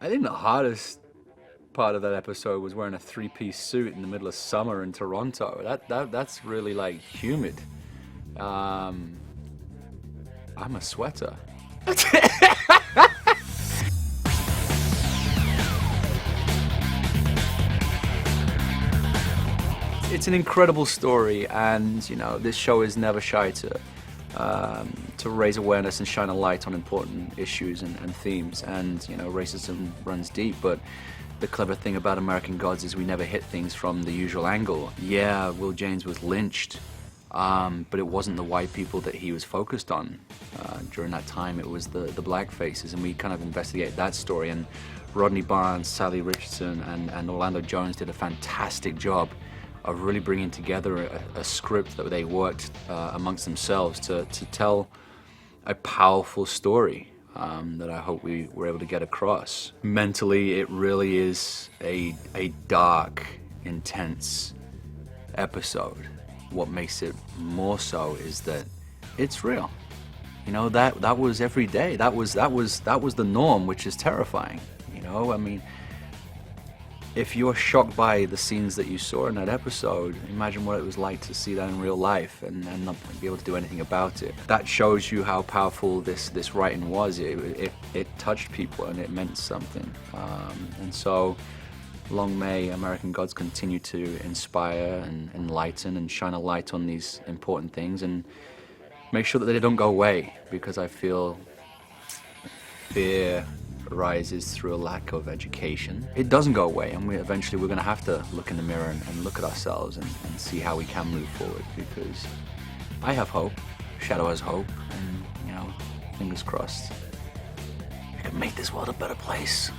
I think the hardest part of that episode was wearing a three-piece suit in the middle of summer in Toronto. That's really like humid. I'm a sweater. It's an incredible story, and you know this show is never shy to raise awareness and shine a light on important issues and themes. And you know racism runs deep, but the clever thing about American Gods is we never hit things from the usual angle. Yeah, Will James was lynched, but it wasn't the white people that he was focused on. During that time, it was the black faces, and we kind of investigate that story. And Rodney Barnes, Sally Richardson, and Orlando Jones did a fantastic job of really bringing together a script that they worked amongst themselves to tell a powerful story that I hope we were able to get across. Mentally, it really is a dark, intense episode. What makes it more so is that it's real. You know, that was every day. That was the norm, which is terrifying. You know, I mean, if you're shocked by the scenes that you saw in that episode, imagine what it was like to see that in real life and not be able to do anything about it. That shows you how powerful this writing was. It touched people and it meant something. And so, long may American Gods continue to inspire and enlighten and shine a light on these important things, and make sure that they don't go away, because I feel fear rises through a lack of education. It doesn't go away, and eventually we're going to have to look in the mirror and look at ourselves and see how we can move forward, because I have hope, Shadow has hope, and you know, fingers crossed, we can make this world a better place.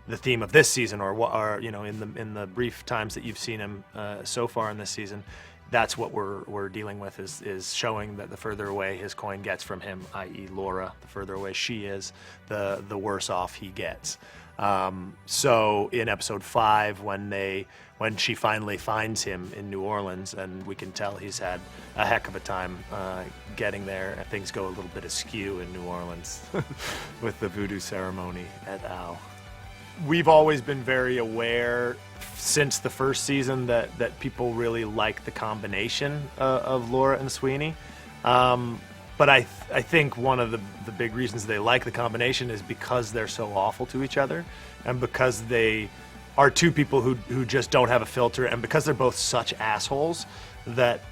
The theme of this season, or you know, in the brief times that you've seen him so far in this season, that's what we're dealing with, is showing that the further away his coin gets from him, i.e. Laura, the further away she is, the worse off he gets. So in episode 5, when she finally finds him in New Orleans, and we can tell he's had a heck of a time getting there, things go a little bit askew in New Orleans with the voodoo ceremony et al. We've always been very aware since the first season that people really like the combination of Laura and Sweeney. But I think one of the big reasons they like the combination is because they're so awful to each other, and because they are two people who just don't have a filter, and because they're both such assholes that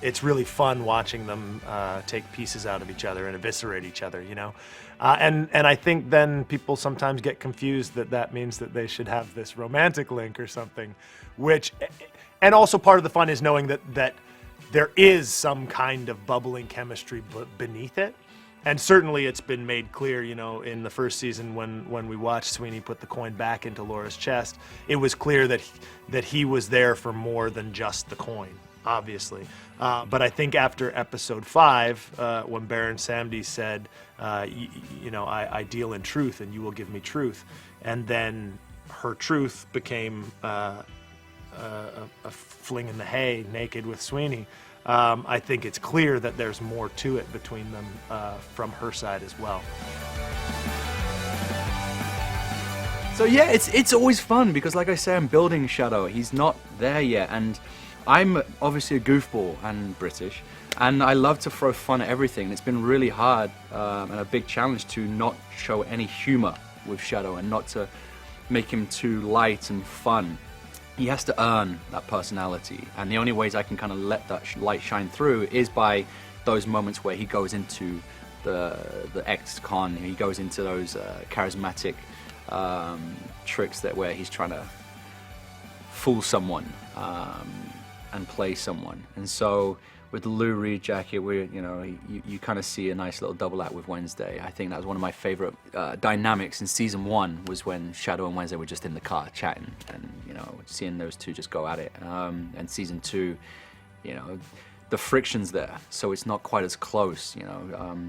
it's really fun watching them take pieces out of each other and eviscerate each other, you know? And I think then people sometimes get confused that means that they should have this romantic link or something, and also part of the fun is knowing that there is some kind of bubbling chemistry beneath it. And certainly it's been made clear, you know, in the first season when we watched Sweeney put the coin back into Laura's chest, it was clear that he was there for more than just the coin, obviously. But I think after episode 5, when Baron Samedi said, you know, I deal in truth and you will give me truth, and then her truth became a fling in the hay naked with Sweeney, I think it's clear that there's more to it between them from her side as well. So yeah, it's always fun because, like I say, I'm building Shadow. He's not there yet, and I'm obviously a goofball and British, and I love to throw fun at everything. It's been really hard and a big challenge to not show any humor with Shadow and not to make him too light and fun. He has to earn that personality, and the only ways I can kind of let that light shine through is by those moments where he goes into the ex-con. He goes into those charismatic tricks where he's trying to fool someone and play someone. And so with the Lou Reed jacket, you kind of see a nice little double act with Wednesday. I think that was one of my favorite dynamics in season 1, was when Shadow and Wednesday were just in the car chatting, and seeing those two just go at it. And season 2, the friction's there, so it's not quite as close.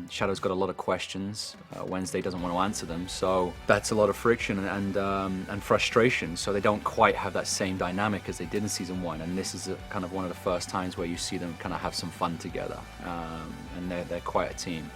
Shadow's got a lot of questions. Wednesday doesn't want to answer them, so that's a lot of friction and frustration. So they don't quite have that same dynamic as they did in season 1. And this is kind of one of the first times where you see them kind of have some fun together, and they're quite a team.